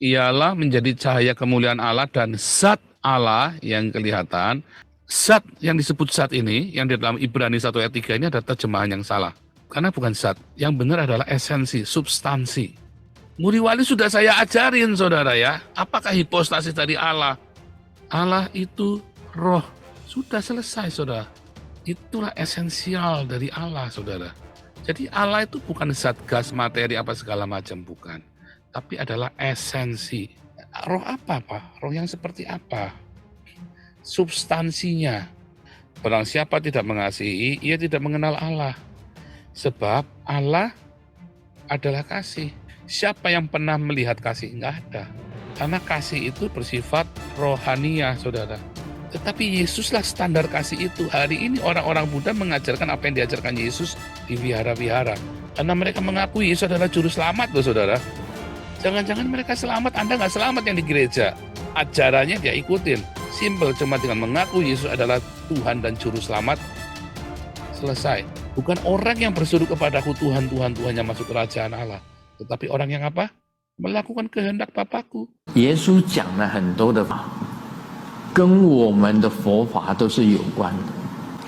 ialah menjadi cahaya kemuliaan Allah dan zat Allah yang kelihatan. Zat yang disebut zat ini, yang di dalam Ibrani 1 ayat 3 ini ada terjemahan yang salah. Karena bukan zat, yang benar adalah esensi, substansi. Muri Wali sudah saya ajarin, saudara ya, apakah hipostasis dari Allah? Allah itu roh. Sudah selesai, saudara. Itulah esensial dari Allah, saudara. Jadi Allah itu bukan zat, gas, materi, apa segala macam, bukan. Tapi adalah esensi. Roh apa, Pak? Roh yang seperti apa? Substansinya. Barang siapa tidak mengasihi, ia tidak mengenal Allah. Sebab Allah adalah kasih. Siapa yang pernah melihat kasih? Enggak ada. Karena kasih itu bersifat rohania, saudara. Tetapi Yesuslah standar kasih itu. Hari ini orang-orang Buddha mengajarkan apa yang diajarkan Yesus di vihara-vihara. Karena mereka mengakui Yesus adalah juru selamat loh, saudara. Jangan-jangan mereka selamat, Anda nggak selamat yang di gereja. Ajarannya dia ikutin. Simple, cuma dengan mengaku Yesus adalah Tuhan dan Juru Selamat, selesai. Bukan orang yang berseru kepadaku Tuhan, Tuhan, Tuhan yang masuk kerajaan Allah. Tetapi orang yang apa? Melakukan kehendak Bapakku. 耶稣讲了很多的法，跟我们的佛法都是有关的。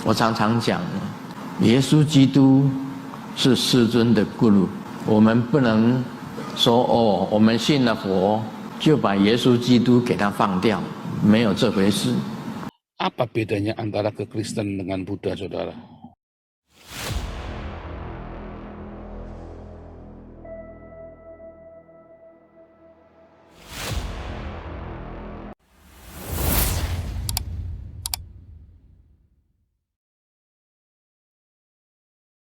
我常常讲，耶稣基督是世尊的 guru， 我们不能说哦，我们信了佛就把耶稣基督给他放掉，没有这回事。 Apa bedanya antara kekristen dengan Buddha, saudara?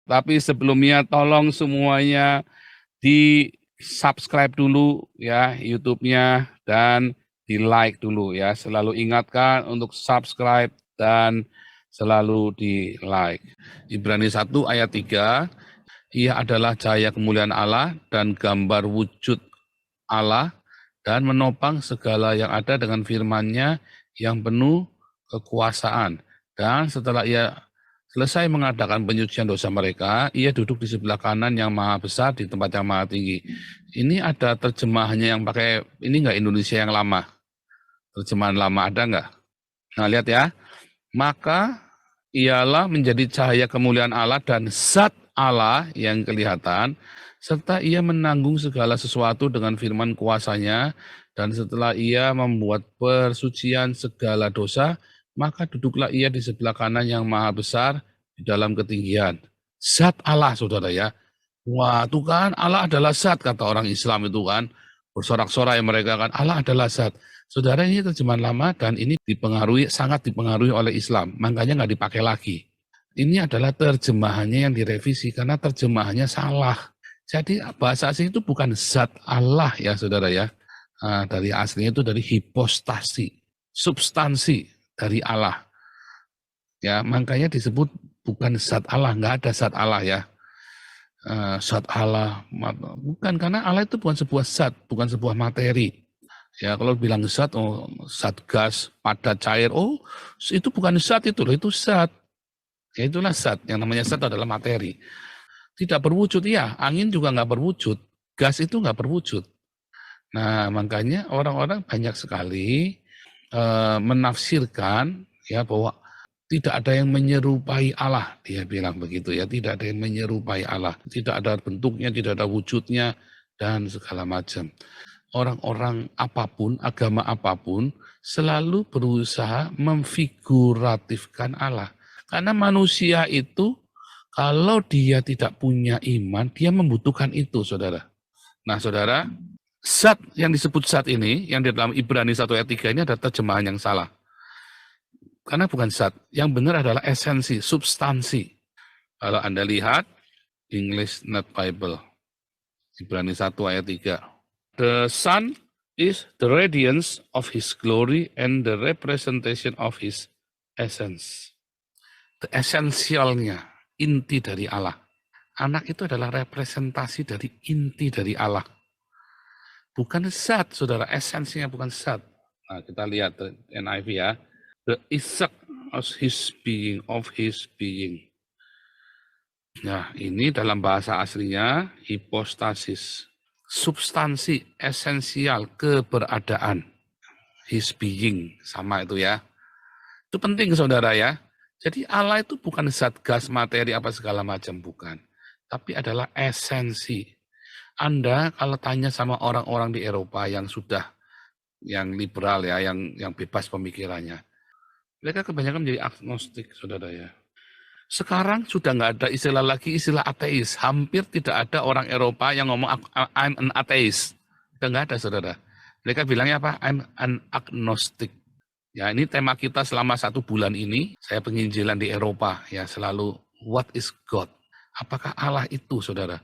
Tapi sebelumnya tolong semuanya di subscribe dulu ya YouTube-nya dan di like dulu ya. Selalu ingatkan untuk subscribe dan selalu di like. Ibrani 1 ayat 3, ia adalah cahaya kemuliaan Allah dan gambar wujud Allah dan menopang segala yang ada dengan firman-Nya yang penuh kekuasaan. Dan setelah ia selesai mengadakan penyucian dosa mereka, ia duduk di sebelah kanan yang maha besar di tempat yang maha tinggi. Ini ada terjemahannya yang pakai, ini enggak Indonesia yang lama. Terjemahan lama ada enggak? Nah lihat ya, maka ialah menjadi cahaya kemuliaan Allah dan zat Allah yang kelihatan, serta ia menanggung segala sesuatu dengan firman kuasanya, dan setelah ia membuat persucian segala dosa, maka duduklah ia di sebelah kanan yang maha besar di dalam ketinggian. Zat Allah, saudara ya. Wah, itu kan Allah adalah zat, kata orang Islam itu kan. Bersorak-sorai mereka kan, Allah adalah zat. Saudara, ini terjemahan lama dan ini sangat dipengaruhi oleh Islam. Makanya nggak dipakai lagi. Ini adalah terjemahannya yang direvisi karena terjemahannya salah. Jadi bahasa asing itu bukan zat Allah ya, saudara ya. Nah, dari aslinya itu dari hipostasi, substansi dari Allah. Ya, makanya disebut bukan zat Allah, nggak ada zat Allah ya. Zat Allah, bukan, karena Allah itu bukan sebuah zat, bukan sebuah materi. Ya, kalau bilang zat, oh zat gas, padat, cair, oh itu bukan zat itu zat. Ya itulah zat, yang namanya zat adalah materi. Tidak berwujud, ya, angin juga nggak berwujud, gas itu nggak berwujud. Nah, makanya orang-orang banyak sekali menafsirkan ya bahwa tidak ada yang menyerupai Allah, dia bilang begitu ya, tidak ada yang menyerupai Allah, tidak ada bentuknya, tidak ada wujudnya dan segala macam. Orang-orang apapun, agama apapun selalu berusaha memfiguratifkan Allah. Karena manusia itu kalau dia tidak punya iman, dia membutuhkan itu, saudara. Nah, saudara, zat yang disebut zat ini, yang di dalam Ibrani 1 ayat 3 ini ada terjemahan yang salah. Karena bukan zat, yang benar adalah esensi, substansi. Kalau Anda lihat, English Not Bible, Ibrani 1 ayat 3. The sun is the radiance of his glory and the representation of his essence. The essentialnya, inti dari Allah. Anak itu adalah representasi dari inti dari Allah. Bukan zat, saudara. Esensinya bukan zat. Nah, kita lihat NIV ya. The exact of his being. Nah, ini dalam bahasa aslinya hipostasis. substansi esensial keberadaan, his being, sama itu ya. Itu penting saudara ya. Jadi Allah itu bukan zat gas materi apa segala macam, bukan. Tapi adalah esensi. Anda kalau tanya sama orang-orang di Eropa yang sudah, yang liberal ya, yang bebas pemikirannya, mereka kebanyakan menjadi agnostik, saudara ya. Sekarang sudah nggak ada istilah lagi, istilah ateis. Hampir tidak ada orang Eropa yang ngomong I'm an atheist. Sudah nggak ada, saudara. Mereka bilangnya apa? I'm an agnostic. Ya, ini tema kita selama 1 bulan ini. Saya penginjilan di Eropa, ya selalu what is God? Apakah Allah itu, saudara?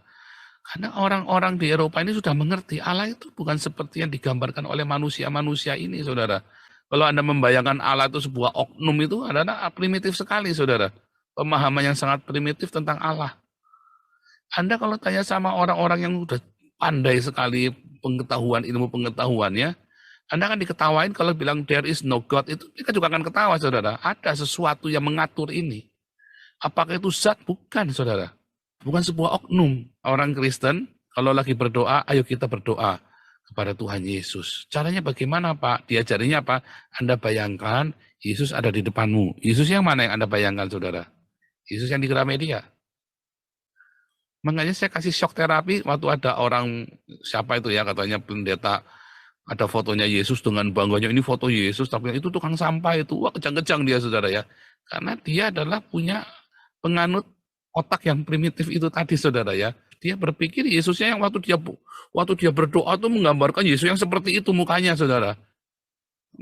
Karena orang-orang di Eropa ini sudah mengerti Allah itu bukan seperti yang digambarkan oleh manusia-manusia ini, saudara. Kalau Anda membayangkan Allah itu sebuah oknum itu adalah primitif sekali, saudara. Pemahaman yang sangat primitif tentang Allah. Anda kalau tanya sama orang-orang yang sudah pandai sekali pengetahuan, ilmu pengetahuannya, Anda akan diketawain kalau bilang there is no God, itu mereka juga akan ketawa, saudara. Ada sesuatu yang mengatur ini. Apakah itu zat? Bukan, saudara. Bukan sebuah oknum. Orang Kristen, kalau lagi berdoa, ayo kita berdoa kepada Tuhan Yesus. Caranya bagaimana, Pak? Diajarinya apa? Anda bayangkan Yesus ada di depanmu. Yesus yang mana yang Anda bayangkan, saudara? Yesus yang di Gramedia. Makanya saya kasih shock terapi waktu ada orang, siapa itu ya, katanya pendeta, ada fotonya Yesus dengan bangganya, ini foto Yesus, tapi itu tukang sampah itu. Wah, kejang-kejang dia, saudara ya. Karena dia adalah punya penganut otak yang primitif itu tadi, saudara ya. Dia berpikir Yesusnya yang waktu dia berdoa tuh menggambarkan Yesus yang seperti itu mukanya, saudara.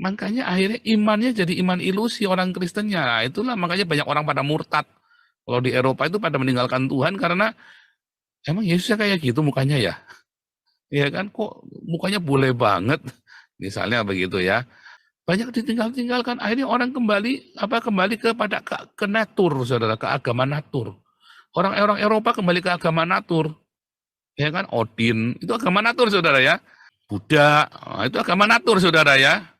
Makanya akhirnya imannya jadi iman ilusi orang Kristennya. Nah, itulah makanya banyak orang pada murtad. Kalau di Eropa itu pada meninggalkan Tuhan karena emang Yesusnya kayak gitu mukanya ya. Ya kan, kok mukanya boleh banget. Misalnya begitu ya. Banyak ditinggalkan. Akhirnya orang kembali kepada ke natur, saudara, ke agama natur. Orang Eropa kembali ke agama natur. Ya kan, Odin, itu agama natur, saudara ya. Buddha, itu agama natur, saudara ya.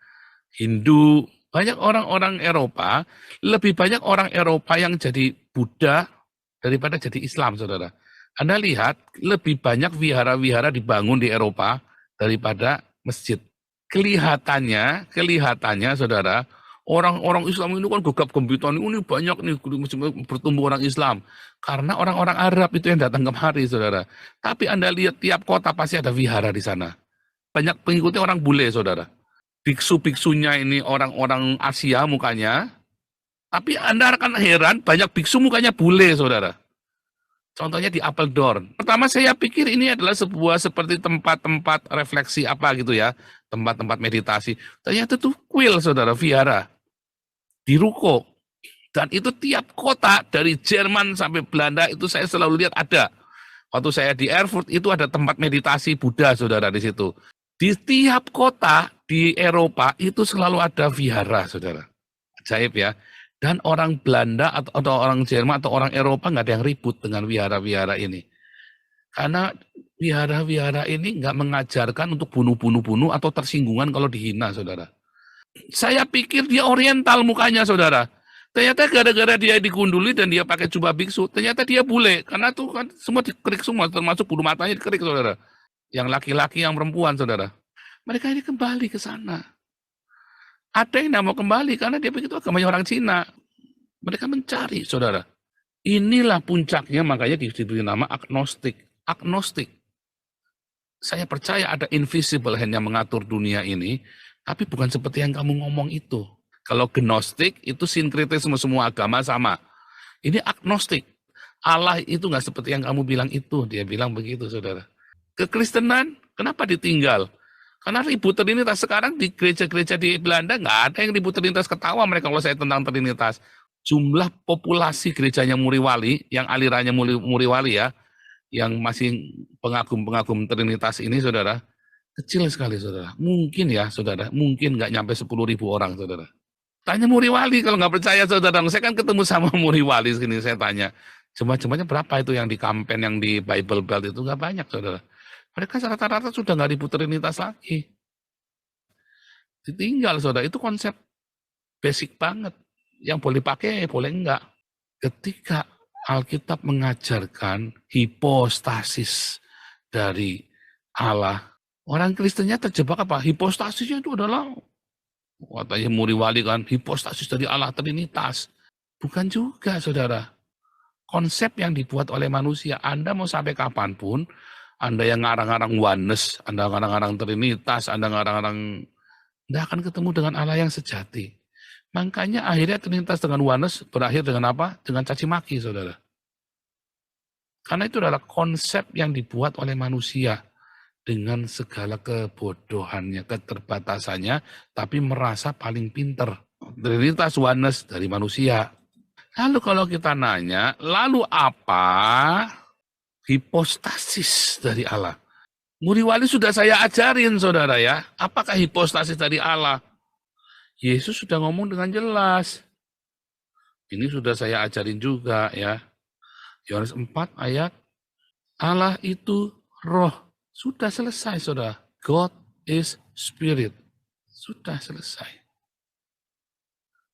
Hindu, banyak orang-orang Eropa, lebih banyak orang Eropa yang jadi Buddha daripada jadi Islam, saudara. Anda lihat, lebih banyak wihara-wihara dibangun di Eropa daripada masjid. Kelihatannya, saudara, orang-orang Islam ini kan gegap gempita, ini banyak nih bertumbuh orang Islam. Karena orang-orang Arab itu yang datang kemari, saudara. Tapi Anda lihat tiap kota pasti ada wihara di sana. Banyak pengikutnya orang bule, saudara. Biksu-biksunya ini orang-orang Asia mukanya. Tapi Anda akan heran, banyak biksu mukanya bule, saudara. Contohnya di Apeldoorn. Pertama saya pikir ini adalah sebuah seperti tempat-tempat refleksi apa gitu ya. Tempat-tempat meditasi. Ternyata itu kuil, saudara, vihara. Di ruko. Dan itu tiap kota dari Jerman sampai Belanda itu saya selalu lihat ada. Waktu saya di Erfurt itu ada tempat meditasi Buddha, saudara, di situ. Di tiap kota di Eropa itu selalu ada vihara, saudara. Ajaib ya. Dan orang Belanda atau orang Jerman atau orang Eropa nggak ada yang ribut dengan wihara-wihara ini. Karena wihara-wihara ini nggak mengajarkan untuk bunuh atau tersinggungan kalau dihina, saudara. Saya pikir dia oriental mukanya, saudara. Ternyata gara-gara dia digunduli dan dia pakai jubah biksu, ternyata dia bule. Karena tuh kan semua dikerik semua, termasuk bulu matanya dikerik, saudara. Yang laki-laki, yang perempuan, saudara. Mereka ini kembali ke sana. Ada yang tidak mau kembali karena dia begitu agamanya orang Cina. Mereka mencari, saudara. Inilah puncaknya, makanya diberi nama agnostik. Agnostik. Saya percaya ada invisible hand yang mengatur dunia ini, tapi bukan seperti yang kamu ngomong itu. Kalau gnostik itu sinkretisme semua agama sama. Ini agnostik. Allah itu nggak seperti yang kamu bilang itu. Dia bilang begitu, saudara. Kekristenan, kenapa ditinggal? Karena ribut Trinitas sekarang di gereja-gereja di Belanda nggak ada yang ribut Trinitas, ketawa mereka kalau saya tentang Trinitas. Jumlah populasi gerejanya Muriwali, yang alirannya Muriwali ya, yang masih pengagum-pengagum Trinitas ini, saudara, kecil sekali, saudara. Mungkin ya, saudara, mungkin nggak nyampe 10.000 orang, saudara. Tanya Muriwali kalau nggak percaya, saudara. Saya kan ketemu sama Muriwali sini, saya tanya. Jemaah-jemaahnya berapa itu yang di Kampen, yang di Bible Belt itu nggak banyak, saudara. Mereka rata-rata sudah nggak ribut Trinitas lagi. Ditinggal, saudara. Itu konsep basic banget. Yang boleh pakai, boleh enggak. Ketika Alkitab mengajarkan hipostasis dari Allah. Orang Kristennya terjebak apa? Hipostasisnya itu adalah, katanya Muri Wali kan, hipostasis dari Allah, Trinitas. Bukan juga, saudara. Konsep yang dibuat oleh manusia, Anda mau sampai kapanpun, Anda yang ngarang-ngarang oneness, Anda ngarang-ngarang Trinitas, Anda ngarang-ngarang, Anda akan ketemu dengan Allah yang sejati. Makanya akhirnya Trinitas dengan oneness berakhir dengan apa? Dengan caci maki, saudara. Karena itu adalah konsep yang dibuat oleh manusia dengan segala kebodohannya, keterbatasannya, tapi merasa paling pinter. Trinitas oneness dari manusia. Lalu kalau kita nanya, lalu apa hipostasis dari Allah? Muri Wali sudah saya ajarin, saudara ya. Apakah hipostasis dari Allah? Yesus sudah ngomong dengan jelas. Ini sudah saya ajarin juga ya. Yohanes 4 ayat, Allah itu roh. Sudah selesai, saudara. God is spirit. Sudah selesai.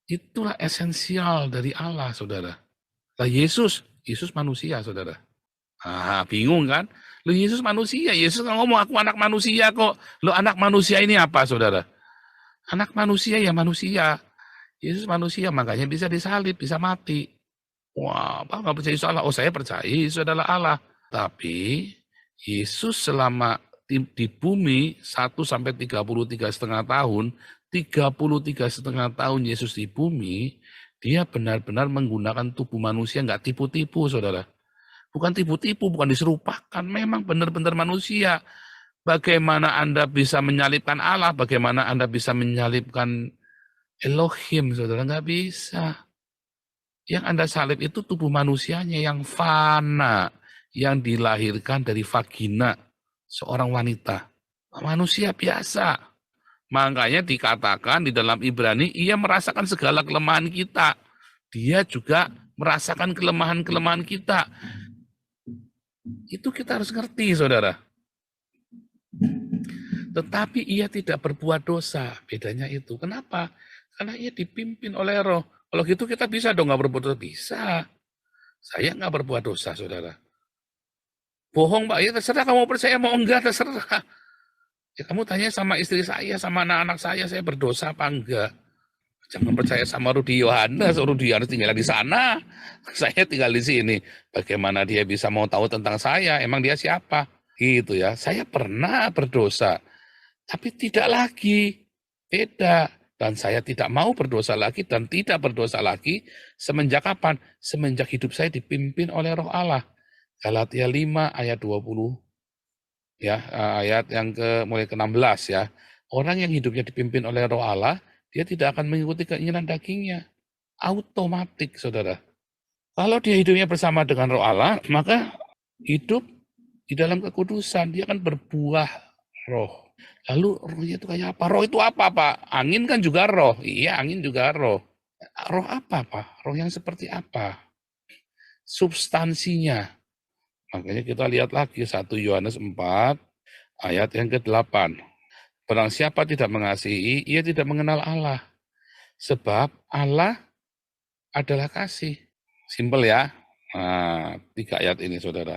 Itulah esensial dari Allah, saudara. Lah Yesus manusia, saudara. Bingung kan? Lo Yesus manusia, Yesus ngomong aku anak manusia kok. Lo anak manusia ini apa, saudara? Anak manusia ya manusia. Yesus manusia, makanya bisa disalib, bisa mati. Wah, Pak nggak percaya Yesus Allah? Oh, saya percaya Yesus adalah Allah. Tapi Yesus selama di bumi 1-33,5 tahun, 33,5 tahun Yesus di bumi, dia benar-benar menggunakan tubuh manusia, nggak tipu-tipu, saudara. Bukan tipu-tipu, bukan diserupakan, memang benar-benar manusia. Bagaimana Anda bisa menyalibkan Allah, bagaimana Anda bisa menyalibkan Elohim, saudara, nggak bisa. Yang Anda salib itu tubuh manusianya yang fana, yang dilahirkan dari vagina seorang wanita. Manusia biasa. Makanya dikatakan di dalam Ibrani, ia merasakan segala kelemahan kita. Dia juga merasakan kelemahan-kelemahan kita. Itu kita harus ngerti, saudara. Tetapi ia tidak berbuat dosa. Bedanya itu. Kenapa? Karena ia dipimpin oleh roh. Kalau gitu kita bisa dong nggak berbuat dosa? Bisa. Saya nggak berbuat dosa, saudara. Bohong, Pak. Ya terserah kamu percaya mau enggak, terserah. Ya kamu tanya sama istri saya, sama anak-anak saya berdosa apa enggak. Jangan percaya sama Rudi Yohanes tinggal di sana. Saya tinggal di sini. Bagaimana dia bisa mau tahu tentang saya? Emang dia siapa? Gitu ya. Saya pernah berdosa. Tapi tidak lagi. Beda. Dan saya tidak mau berdosa lagi dan tidak berdosa lagi. Semenjak kapan? Semenjak hidup saya dipimpin oleh roh Allah. Galatia 5 ayat 20. Ya, ayat yang mulai ke-16 ya. Orang yang hidupnya dipimpin oleh roh Allah, dia tidak akan mengikuti keinginan dagingnya. Automatik, saudara. Kalau dia hidupnya bersama dengan roh Allah, maka hidup di dalam kekudusan. Dia akan berbuah roh. Lalu rohnya itu kayak apa? Roh itu apa, Pak? Angin kan juga roh. Iya, angin juga roh. Roh apa, Pak? Roh yang seperti apa? Substansinya. Makanya kita lihat lagi 1 Yohanes 4 ayat yang ke-8. Barang siapa tidak mengasihi, ia tidak mengenal Allah. Sebab Allah adalah kasih. Simpel ya. Nah, 3 ayat ini, saudara.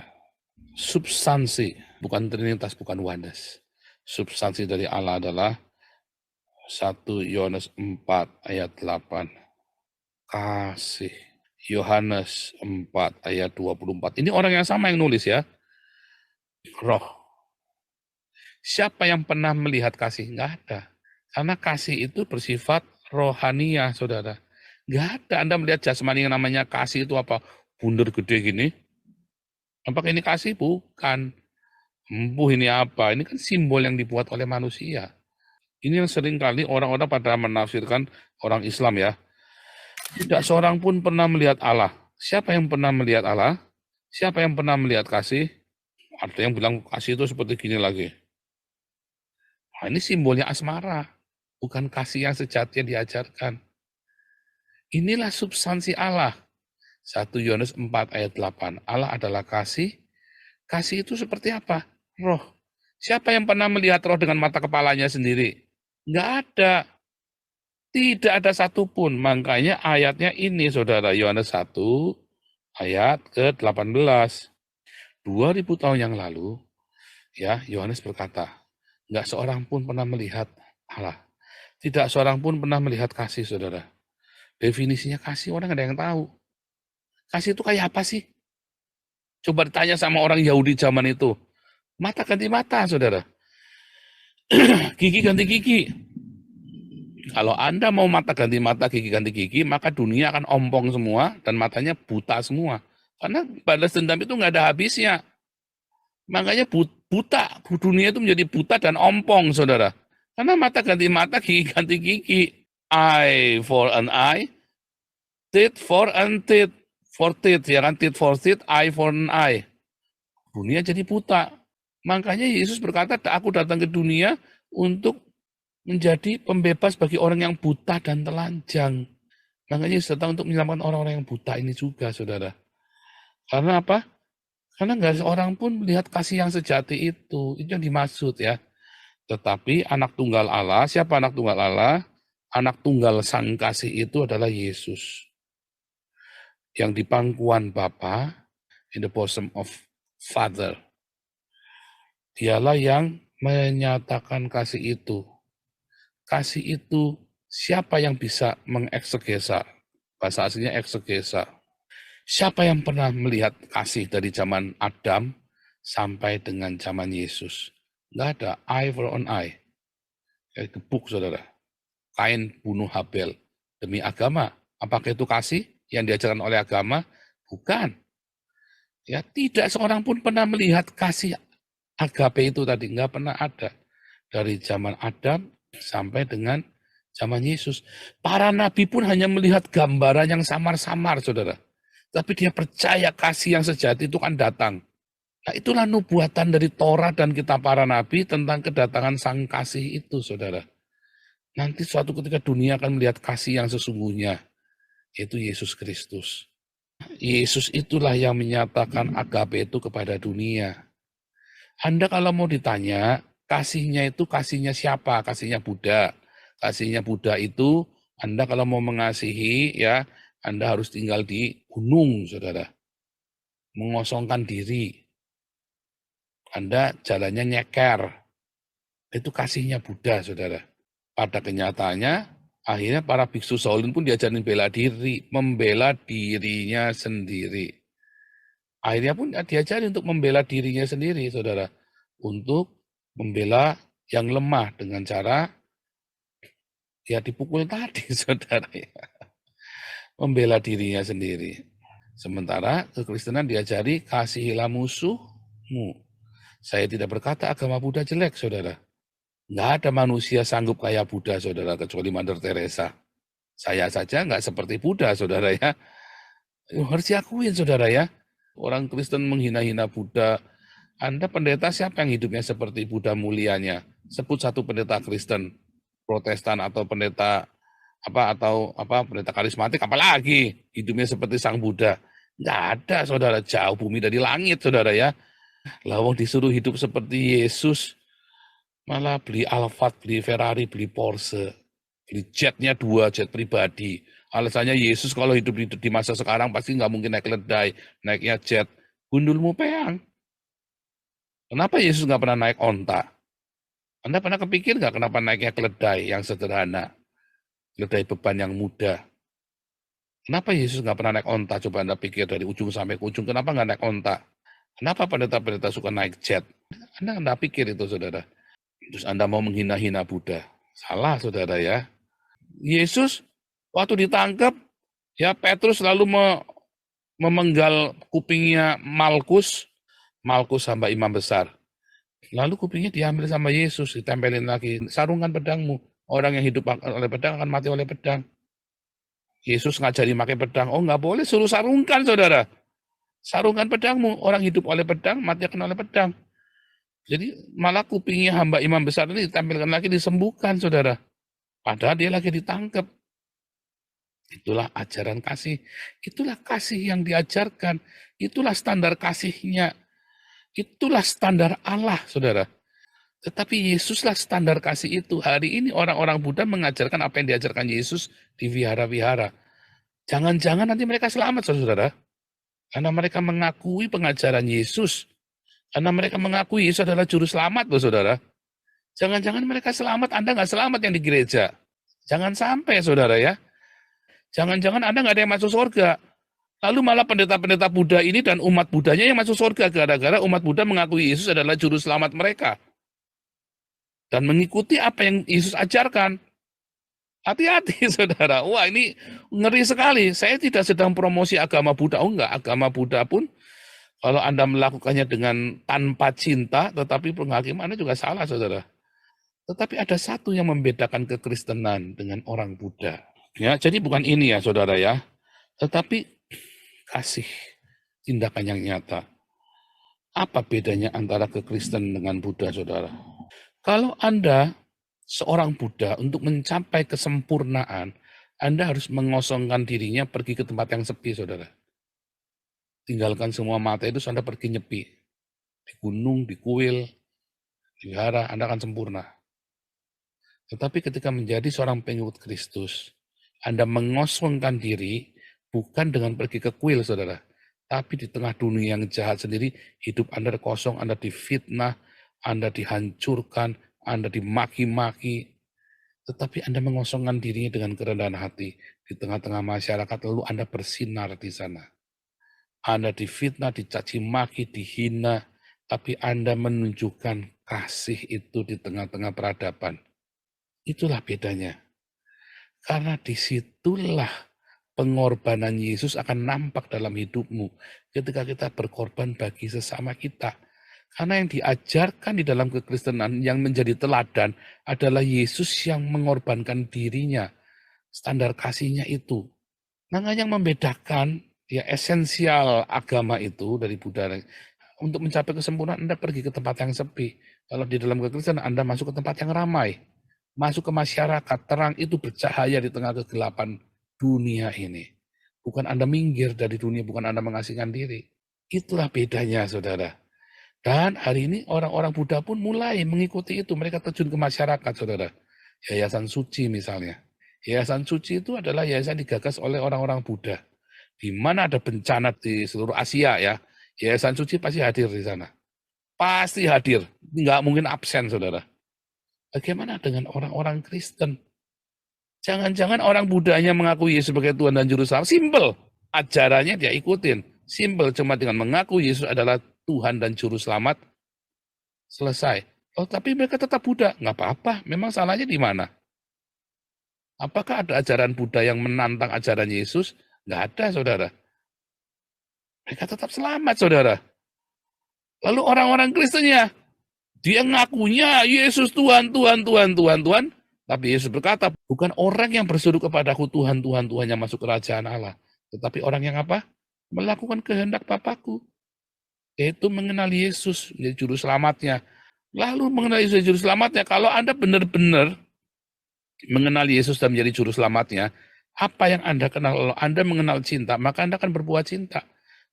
Substansi, bukan Trinitas, bukan oneness. Substansi dari Allah adalah 1 Yohanes 4 ayat 8. Kasih. Yohanes 4 ayat 24. Ini orang yang sama yang nulis ya. Roh. Siapa yang pernah melihat kasih? Enggak ada. Karena kasih itu bersifat rohania, saudara. Enggak ada. Anda melihat jasmani yang namanya kasih itu apa? Bundar gede gini. Apakah ini kasih? Bukan. Empuh ini apa? Ini kan simbol yang dibuat oleh manusia. Ini yang sering kali orang-orang pada menafsirkan orang Islam ya. Tidak seorang pun pernah melihat Allah. Siapa yang pernah melihat Allah? Siapa yang pernah melihat kasih? Ada yang bilang kasih itu seperti gini lagi. Nah, ini simbolnya asmara. Bukan kasih yang sejati yang diajarkan. Inilah substansi Allah. 1 Yohanes 4 ayat 8. Allah adalah kasih. Kasih itu seperti apa? Roh. Siapa yang pernah melihat roh dengan mata kepalanya sendiri? Enggak ada. Tidak ada satupun. Makanya ayatnya ini, saudara, Yohanes 1 ayat ke-18. 2000 tahun yang lalu, Ya, Yohanes berkata, enggak seorang pun pernah melihat Allah. Tidak seorang pun pernah melihat kasih, saudara. Definisinya kasih orang nggak ada yang tahu. Kasih itu kayak apa sih? Coba ditanya sama orang Yahudi zaman itu. Mata ganti mata, saudara. Gigi ganti gigi. Kalau Anda mau mata ganti mata, gigi ganti gigi, maka dunia akan ompong semua dan matanya buta semua. Karena balas dendam itu nggak ada habisnya. Makanya buta, dunia itu menjadi buta dan ompong, saudara. Karena mata ganti mata, gigi ganti gigi. Eye for an eye, teeth for an teeth. For teeth, ya kan? Teeth for teeth, eye for an eye. Dunia jadi buta. Makanya Yesus berkata, aku datang ke dunia untuk menjadi pembebas bagi orang yang buta dan telanjang. Makanya Yesus datang untuk menyelamatkan orang-orang yang buta ini juga, saudara. Karena apa? Karena nggak seorang pun melihat kasih yang sejati itu. Itu yang dimaksud ya. Tetapi anak tunggal Allah, siapa anak tunggal Allah? Anak tunggal sang kasih itu adalah Yesus. Yang di pangkuan Bapa, in the bosom of Father. Dialah yang menyatakan kasih itu. Kasih itu siapa yang bisa mengeksegesa? Bahasa aslinya eksegesa. Siapa yang pernah melihat kasih dari zaman Adam sampai dengan zaman Yesus? Nggak ada, eye for an eye. Kayak gebuk, saudara. Kain bunuh Habel demi agama. Apakah itu kasih yang diajarkan oleh agama? Bukan. Ya, tidak seorang pun pernah melihat kasih agape itu tadi, nggak pernah ada. Dari zaman Adam sampai dengan zaman Yesus. Para nabi pun hanya melihat gambaran yang samar-samar, saudara. Tapi dia percaya kasih yang sejati itu kan datang. Nah, itulah nubuatan dari Torah dan kitab para nabi tentang kedatangan sang kasih itu, saudara. Nanti suatu ketika dunia akan melihat kasih yang sesungguhnya, yaitu Yesus Kristus. Yesus itulah yang menyatakan agape itu kepada dunia. Anda kalau mau ditanya, kasihnya itu kasihnya siapa? Kasihnya Buddha. Kasihnya Buddha itu, Anda kalau mau mengasihi, ya Anda harus tinggal di gunung, saudara. Mengosongkan diri. Anda jalannya nyeker. Itu kasihnya Buddha, saudara. Pada kenyataannya, akhirnya para biksu Shaolin pun diajarin bela diri, membela dirinya sendiri. Akhirnya pun diajari untuk membela dirinya sendiri, saudara. Untuk membela yang lemah dengan cara ya dipukul tadi, saudara. Membela dirinya sendiri. Sementara kekristenan diajari kasihilah musuhmu. Saya tidak berkata agama Buddha jelek, saudara. Nggak ada manusia sanggup kayak Buddha, saudara, kecuali Mother Teresa. Saya saja nggak seperti Buddha, saudara ya. Harus diakuin, saudara ya. Orang Kristen menghina-hina Buddha. Anda pendeta siapa yang hidupnya seperti Buddha mulianya? Sebut satu pendeta Kristen, Protestan atau pendeta pendeta karismatik, apalagi hidupnya seperti sang Buddha. Nggak ada, saudara. Jauh bumi dari langit, saudara ya. Lawang disuruh hidup seperti Yesus, malah beli Alphard, beli Ferrari, beli Porsche, beli jetnya 2, jet pribadi. Alasannya Yesus kalau hidup di masa sekarang pasti nggak mungkin naik keledai, naiknya jet. Gundulmu peang. Kenapa Yesus nggak pernah naik onta? Anda pernah kepikir nggak kenapa naiknya keledai yang sederhana? Keledai beban yang mudah. Kenapa Yesus nggak pernah naik onta? Coba Anda pikir dari ujung sampai ke ujung. Kenapa nggak naik onta? Kenapa pendeta-pendeta suka naik jet? Anda nggak pikir itu, saudara. Terus Anda mau menghina-hina Buddha. Salah, saudara ya. Yesus waktu ditangkap, ya Petrus lalu memenggal kupingnya Malkus hamba imam besar. Lalu kupingnya diambil sama Yesus, ditempelin lagi. Sarungkan pedangmu. Orang yang hidup oleh pedang akan mati oleh pedang. Yesus ngajari pakai pedang. Oh, nggak boleh, suruh sarungkan, saudara. Sarungkan pedangmu. Orang hidup oleh pedang, mati akan oleh pedang. Jadi malah kupingnya hamba imam besar ini ditempelkan lagi, disembuhkan, saudara. Padahal dia lagi ditangkap. Itulah ajaran kasih. Itulah kasih yang diajarkan. Itulah standar kasihnya. Itulah standar Allah, saudara. Tetapi Yesuslah standar kasih itu. Hari ini orang-orang Buddha mengajarkan apa yang diajarkan Yesus di vihara-vihara. Jangan-jangan nanti mereka selamat, saudara. Karena mereka mengakui pengajaran Yesus. Karena mereka mengakui Yesus adalah juru selamat loh saudara. Jangan-jangan mereka selamat, Anda nggak selamat yang di gereja. Jangan sampai saudara ya. Jangan-jangan Anda nggak ada yang masuk surga. Lalu malah pendeta-pendeta Buddha ini dan umat Buddhanya yang masuk surga gara-gara umat Buddha mengakui Yesus adalah juru selamat mereka. Dan mengikuti apa yang Yesus ajarkan. Hati-hati saudara. Wah ini ngeri sekali. Saya tidak sedang promosi agama Buddha. Oh enggak, agama Buddha pun kalau Anda melakukannya dengan tanpa cinta, tetapi penghakiman Anda juga salah saudara. Tetapi ada satu yang membedakan kekristenan dengan orang Buddha. Ya, jadi bukan ini ya saudara ya. Tetapi kasih, tindakan yang nyata. Apa bedanya antara kekristen dengan Buddha, saudara? Kalau Anda seorang Buddha, untuk mencapai kesempurnaan, Anda harus mengosongkan dirinya pergi ke tempat yang sepi, saudara. Tinggalkan semua mata itu, Anda pergi nyepi. Di gunung, di kuil, di wihara, Anda akan sempurna. Tetapi ketika menjadi seorang pengikut Kristus, Anda mengosongkan diri, bukan dengan pergi ke kuil, saudara. Tapi di tengah dunia yang jahat sendiri, hidup Anda kosong, Anda difitnah, Anda dihancurkan, Anda dimaki-maki. Tetapi Anda mengosongkan dirinya dengan kerendahan hati di tengah-tengah masyarakat, lalu Anda bersinar di sana. Anda difitnah, dicaci maki, dihina, tapi Anda menunjukkan kasih itu di tengah-tengah peradaban. Itulah bedanya. Karena disitulah pengorbanan Yesus akan nampak dalam hidupmu ketika kita berkorban bagi sesama kita. Karena yang diajarkan di dalam kekristenan yang menjadi teladan adalah Yesus yang mengorbankan dirinya. Standar kasihnya itu. Nah, yang membedakan ya esensial agama itu dari Buddha. Untuk mencapai kesempurnaan Anda pergi ke tempat yang sepi. Kalau di dalam kekristenan Anda masuk ke tempat yang ramai. Masuk ke masyarakat, terang itu bercahaya di tengah kegelapan dunia ini. Bukan Anda minggir dari dunia, bukan Anda mengasingkan diri. Itulah bedanya, saudara. Dan hari ini orang-orang Buddha pun mulai mengikuti itu. Mereka terjun ke masyarakat, saudara. Yayasan Suci misalnya. Yayasan Suci itu adalah yayasan digagas oleh orang-orang Buddha. Di mana ada bencana di seluruh Asia ya, Yayasan Suci pasti hadir di sana. Pasti hadir. Nggak mungkin absen, saudara. Bagaimana dengan orang-orang Kristen? Jangan-jangan orang Buddhanya mengakui Yesus sebagai Tuhan dan Juru Selamat. Simple. Ajarannya dia ikutin. Simple. Cuma dengan mengaku Yesus adalah Tuhan dan Juru Selamat. Selesai. Oh, tapi mereka tetap Buddha. Nggak apa-apa. Memang salahnya di mana? Apakah ada ajaran Buddha yang menantang ajaran Yesus? Nggak ada, saudara. Mereka tetap selamat, saudara. Lalu orang-orang Kristennya, dia ngakunya Yesus Tuhan, Tuhan, Tuhan, Tuhan, Tuhan. Tapi Yesus berkata, bukan orang yang berseru kepadaku Tuhan, Tuhan, Tuhan yang masuk kerajaan Allah. Tetapi orang yang apa? Melakukan kehendak Bapakku. Yaitu mengenali Yesus, menjadi juru selamatnya. Lalu mengenali Yesus juru selamatnya, kalau Anda benar-benar mengenali Yesus dan menjadi juru selamatnya, apa yang Anda kenal? Kalau Anda mengenal cinta, maka Anda akan berbuat cinta.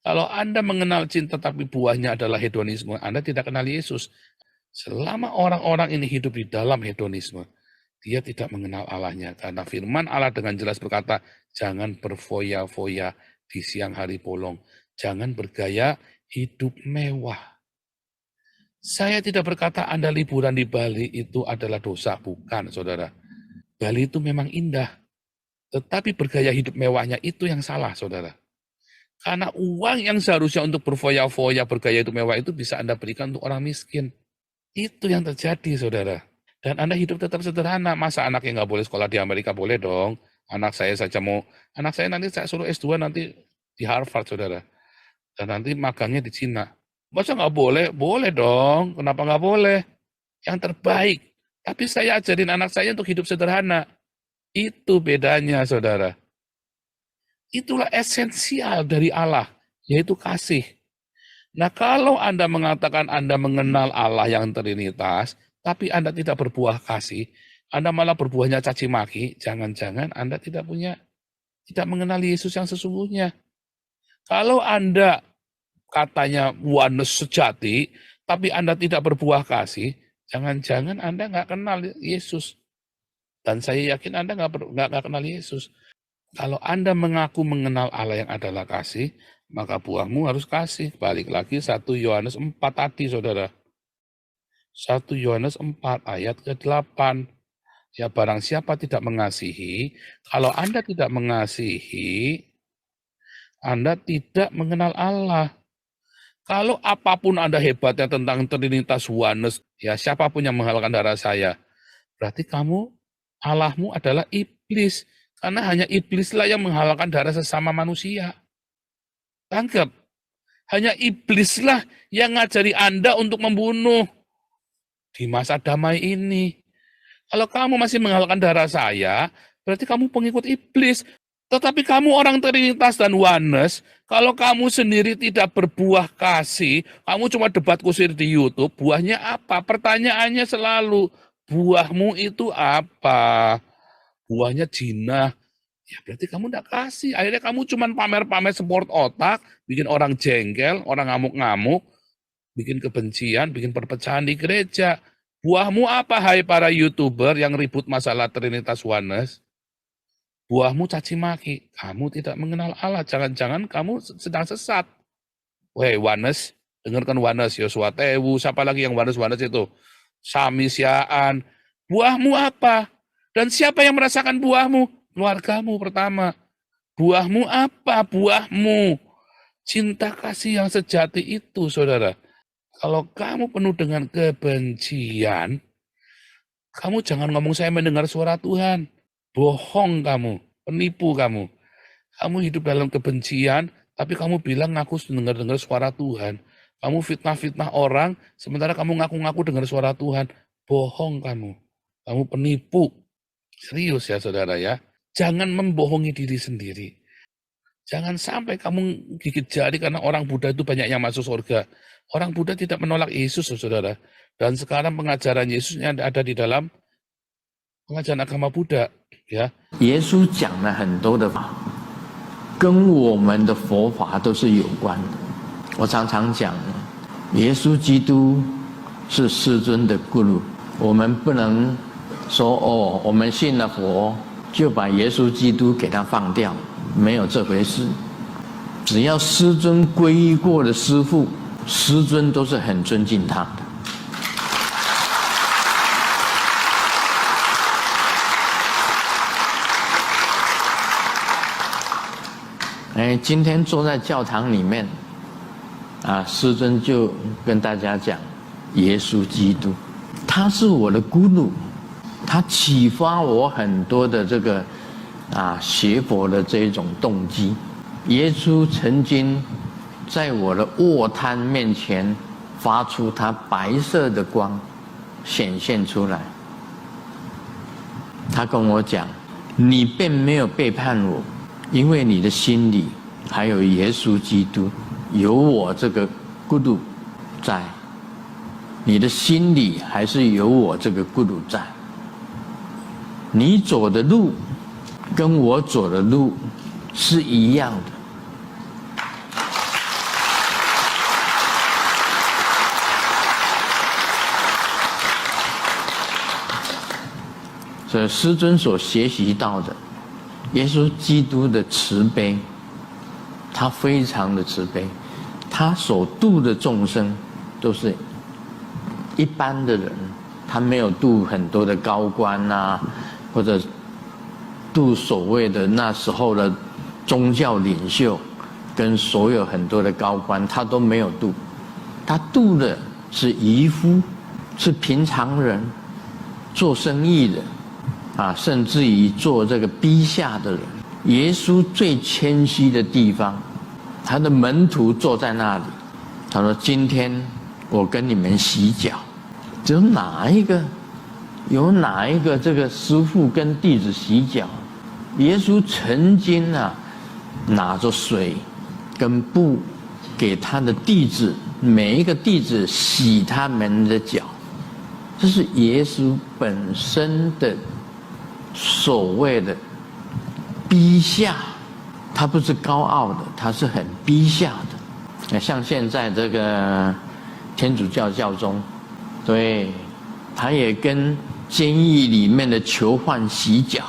Kalau Anda mengenal cinta tapi buahnya adalah hedonisme, Anda tidak kenal Yesus. Selama orang-orang ini hidup di dalam hedonisme, dia tidak mengenal Allahnya. Karena firman Allah dengan jelas berkata, jangan berfoya-foya di siang hari bolong. Jangan bergaya hidup mewah. Saya tidak berkata Anda liburan di Bali itu adalah dosa. Bukan, saudara. Bali itu memang indah. Tetapi bergaya hidup mewahnya itu yang salah, saudara. Karena uang yang seharusnya untuk berfoya-foya, bergaya hidup mewah itu bisa Anda berikan untuk orang miskin. Itu yang terjadi, saudara. Dan Anda hidup tetap sederhana. Masa anaknya nggak boleh sekolah di Amerika? Boleh dong. Anak saya nanti saya suruh S2 nanti di Harvard, saudara. Dan nanti magangnya di Cina. Masa nggak boleh? Boleh dong. Kenapa nggak boleh? Yang terbaik. Tapi saya ajarin anak saya untuk hidup sederhana. Itu bedanya, saudara. Itulah esensial dari Allah, yaitu kasih. Nah, kalau Anda mengatakan Anda mengenal Allah yang Trinitas, tapi Anda tidak berbuah kasih, Anda malah berbuahnya caci maki, jangan-jangan Anda tidak mengenal Yesus yang sesungguhnya. Kalau Anda katanya oneness sejati, tapi Anda tidak berbuah kasih, jangan-jangan Anda nggak kenal Yesus. Dan saya yakin Anda nggak kenal Yesus. Kalau Anda mengaku mengenal Allah yang adalah kasih, maka buahmu harus kasih. Balik lagi 1 Yohanes 4 tadi, saudara. 1 Yohanes 4 ayat ke-8. Ya, barang siapa tidak mengasihi, kalau Anda tidak mengasihi, Anda tidak mengenal Allah. Kalau apapun Anda hebatnya tentang Trinitas Oneness, ya siapapun yang menghalalkan darah saya, berarti Allahmu adalah iblis. Karena hanya iblislah yang menghalalkan darah sesama manusia. Tangkap. Hanya iblislah yang ngajari Anda untuk membunuh di masa damai ini. Kalau kamu masih menghalalkan darah saya, berarti kamu pengikut iblis. Tetapi kamu orang Trinitas dan Oneness, kalau kamu sendiri tidak berbuah kasih, kamu cuma debat kusir di YouTube, buahnya apa? Pertanyaannya selalu, buahmu itu apa? Buahnya jinah. Ya berarti kamu tidak kasih. Akhirnya kamu cuma pamer-pamer sport otak, bikin orang jengkel, orang ngamuk-ngamuk, bikin kebencian, bikin perpecahan di gereja. Buahmu apa, hai para YouTuber yang ribut masalah Trinitas Oneness? Buahmu caci maki. Kamu tidak mengenal Allah. Jangan-jangan kamu sedang sesat. Weh, Oneness, dengarkan Oneness, Yosua Tewu, siapa lagi yang Oneness itu? Sami Siaan. Buahmu apa? Dan siapa yang merasakan buahmu? Keluargamu pertama. Buahmu apa? Buahmu. Cinta kasih yang sejati itu, saudara. Kalau kamu penuh dengan kebencian, kamu jangan ngomong saya mendengar suara Tuhan. Bohong kamu, penipu kamu. Kamu hidup dalam kebencian, tapi kamu bilang ngaku dengar suara Tuhan. Kamu fitnah-fitnah orang, sementara kamu ngaku-ngaku dengar suara Tuhan. Bohong kamu. Kamu penipu. Serius ya saudara ya. Jangan membohongi diri sendiri. Jangan sampai kamu gigit jari karena orang Buddha itu banyak yang masuk surga. Orang Buddha tidak menolak Yesus, saudara. Dan sekarang pengajaran Yesus yang ada di dalam pengajaran agama Buddha. Ya. 耶稣讲了很多的法，跟我们的佛法都是有关的。我常常讲，耶稣基督是世尊的 Guru， 我们不能说哦，我们信了佛就把耶稣基督给他放掉，没有这回事。只要师尊皈依过的师父，师尊都是很尊敬他的。今天坐在教堂里面，师尊就跟大家讲，耶稣基督，他是我的 Guru， 他启发我很多的这个学佛的这种动机。耶稣曾经在我的卧摊面前发出他白色的光，显现出来。他跟我讲，你并没有背叛我，因为你的心里还有耶稣基督，有我这个 Guru 在，你的心里还是有我这个 Guru 在。你走的路跟我走的路是一样的。所以师尊所学习到的耶稣基督的慈悲，他非常的慈悲，他所度的众生都是一般的人，他没有度很多的高官或者度所谓的那时候的宗教领袖跟所有很多的高官，他都没有度，他度的是渔夫，是平常人，做生意的甚至于做这个逼下的人。耶稣最谦虚的地方，他的门徒坐在那里，他说：“今天我跟你们洗脚。”只有哪一个这个师父跟弟子洗脚？耶稣曾经拿着水跟布给他的弟子，每一个弟子洗他们的脚，这是耶稣本身的所谓的逼下，他不是高傲的，他是很逼下的。像现在这个天主教教宗，对，他也跟监狱里面的囚犯洗脚，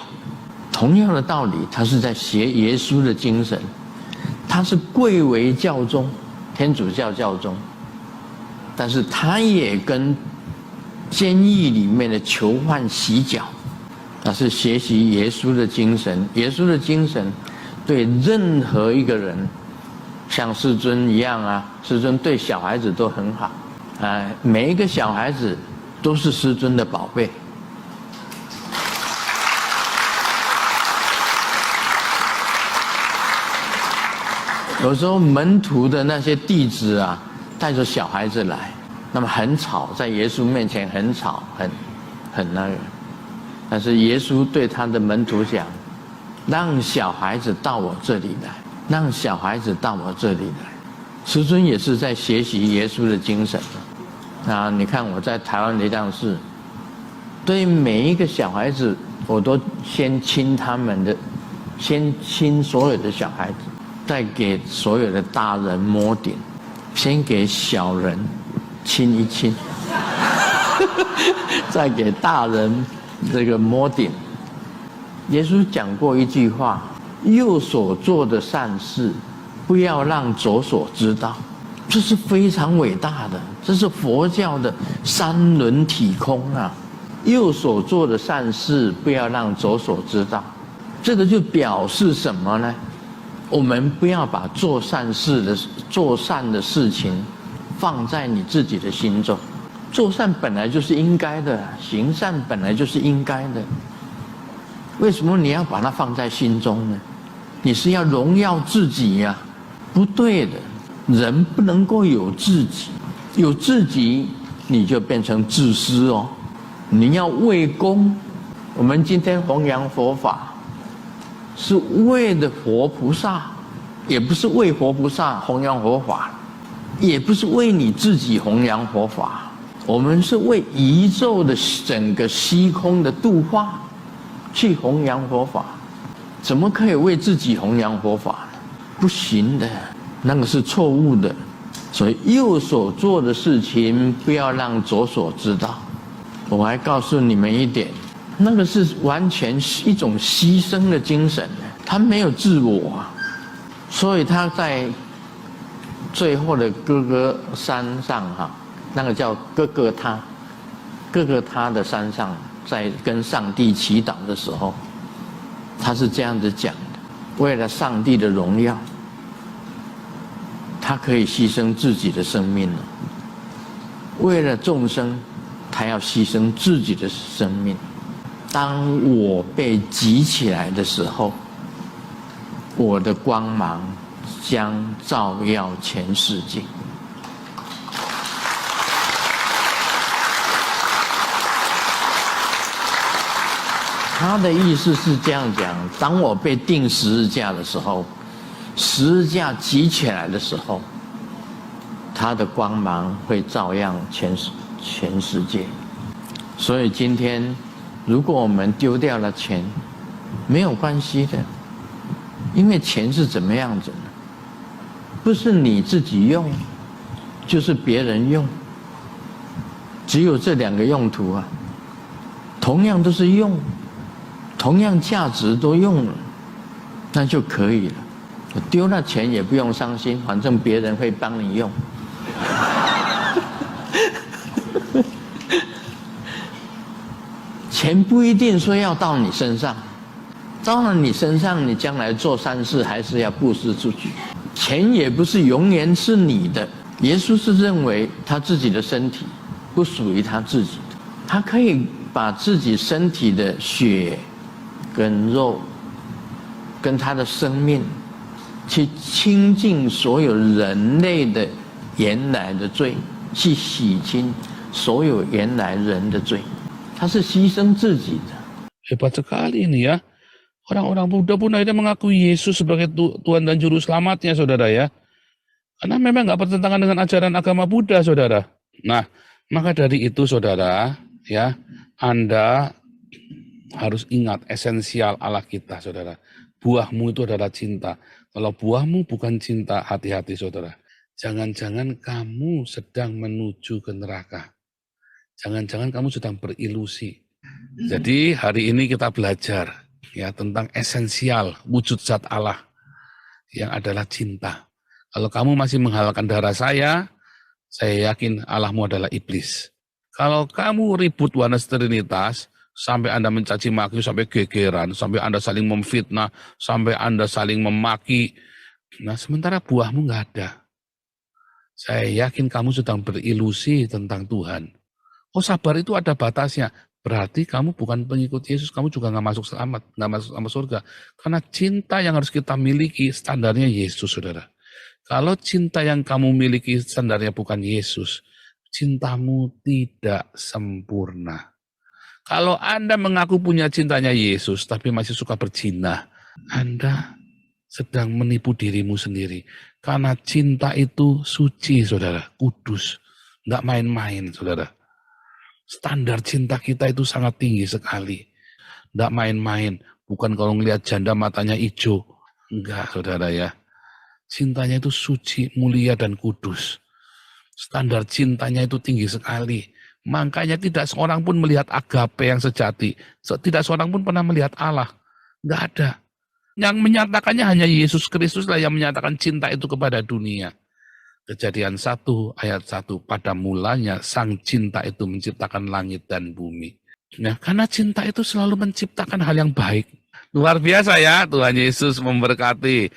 同样的道理，他是在学耶稣的精神。他是贵为教宗，天主教教宗，但是他也跟监狱里面的囚犯洗脚，他是学习耶稣的精神。耶稣的精神对任何一个人，像世尊一样啊，世尊对小孩子都很好啊，每一个小孩子都是世尊的宝贝。有时候门徒的那些弟子啊，带着小孩子来，那么很吵，在耶稣面前很吵，很那个。但是耶稣对他的门徒讲：“让小孩子到我这里来，让小孩子到我这里来。”师尊也是在学习耶稣的精神啊！你看我在台湾雷藏寺，对每一个小孩子，我都先亲他们的，先亲所有的小孩子。再给所有的大人摸顶，先给小人亲一亲，再给大人这个摸顶。耶稣讲过一句话：右手做的善事，不要让左手知道。这是非常伟大的，这是佛教的三轮体空啊！右手做的善事，不要让左手知道。这个就表示什么呢？我们不要把做善的事情放在你自己的心中。做善本来就是应该的，行善本来就是应该的。为什么你要把它放在心中呢？你是要荣耀自己呀，不对的。人不能够有自己，有自己你就变成自私哦。你要为公，我们今天弘扬佛法，是为了佛菩萨，也不是为佛菩萨弘扬佛法，也不是为你自己弘扬佛法，我们是为宇宙的整个虚空的度化去弘扬佛法。怎么可以为自己弘扬佛法呢？不行的，那个是错误的。所以右手做的事情不要让左手知道。我还告诉你们一点，那个是完全一种牺牲的精神，他没有自我啊，所以他在最后的哥哥山上哈，那个叫哥哥他的山上，在跟上帝祈祷的时候，他是这样子讲的：为了上帝的荣耀，他可以牺牲自己的生命了；为了众生，他要牺牲自己的生命。当我被举起来的时候，我的光芒将照耀全世界。他的意思是这样讲：当我被钉十字架的时候，十字架举起来的时候，他的光芒会照耀全世界。所以今天，如果我们丢掉了钱，没有关系的，因为钱是怎么样子呢？不是你自己用，就是别人用，只有这两个用途啊。同样都是用，同样价值都用了，那就可以了。丢了钱也不用伤心，反正别人会帮你用。钱不一定说要到你身上，到了你身上，你将来做善事还是要布施出去。钱也不是永远是你的。耶稣是认为他自己的身体不属于他自己的，他可以把自己身体的血跟肉跟他的生命去清净所有人类的原来的罪，去洗清所有原来人的罪。他是牺牲自己的。Hebat sekali ini ya. Orang-orang Buddha pun akhirnya mengakui Yesus sebagai Tuhan dan Juru Selamatnya, saudara ya. Karena memang nggak bertentangan dengan ajaran agama Buddha, saudara. Nah, maka dari itu, saudara, ya, Anda harus ingat esensial Allah kita, saudara. Buahmu itu adalah cinta. Kalau buahmu bukan cinta, hati-hati, saudara. Jangan-jangan kamu sedang menuju ke neraka. Jangan-jangan kamu sedang berilusi. Jadi hari ini kita belajar ya tentang esensial wujud zat Allah. yang adalah cinta. Kalau kamu masih menghalalkan darah saya yakin Allahmu adalah iblis. Kalau kamu ribut oneness trinitas, sampai Anda mencaci maki, sampai gegeran, sampai Anda saling memfitnah, sampai Anda saling memaki, nah sementara buahmu nggak ada. Saya yakin kamu sedang berilusi tentang Tuhan. Oh, sabar itu ada batasnya. Berarti kamu bukan pengikut Yesus, kamu juga nggak masuk selamat, nggak masuk sama surga. Karena cinta yang harus kita miliki standarnya Yesus, saudara. Kalau cinta yang kamu miliki standarnya bukan Yesus, cintamu tidak sempurna. Kalau Anda mengaku punya cintanya Yesus, tapi masih suka berzina, Anda sedang menipu dirimu sendiri. Karena cinta itu suci, saudara, kudus. Nggak main-main, saudara. Standar cinta kita itu sangat tinggi sekali. Nggak main-main. Bukan kalau ngelihat janda matanya hijau. Enggak, saudara ya. Cintanya itu suci, mulia, dan kudus. Standar cintanya itu tinggi sekali. Makanya tidak seorang pun melihat agape yang sejati. Tidak seorang pun pernah melihat Allah. Nggak ada. Yang menyatakannya hanya Yesus Kristus lah yang menyatakan cinta itu kepada dunia. Kejadian 1 ayat 1. Pada mulanya sang cinta itu menciptakan langit dan bumi. Nah, karena cinta itu selalu menciptakan hal yang baik. Luar biasa ya, Tuhan Yesus memberkati.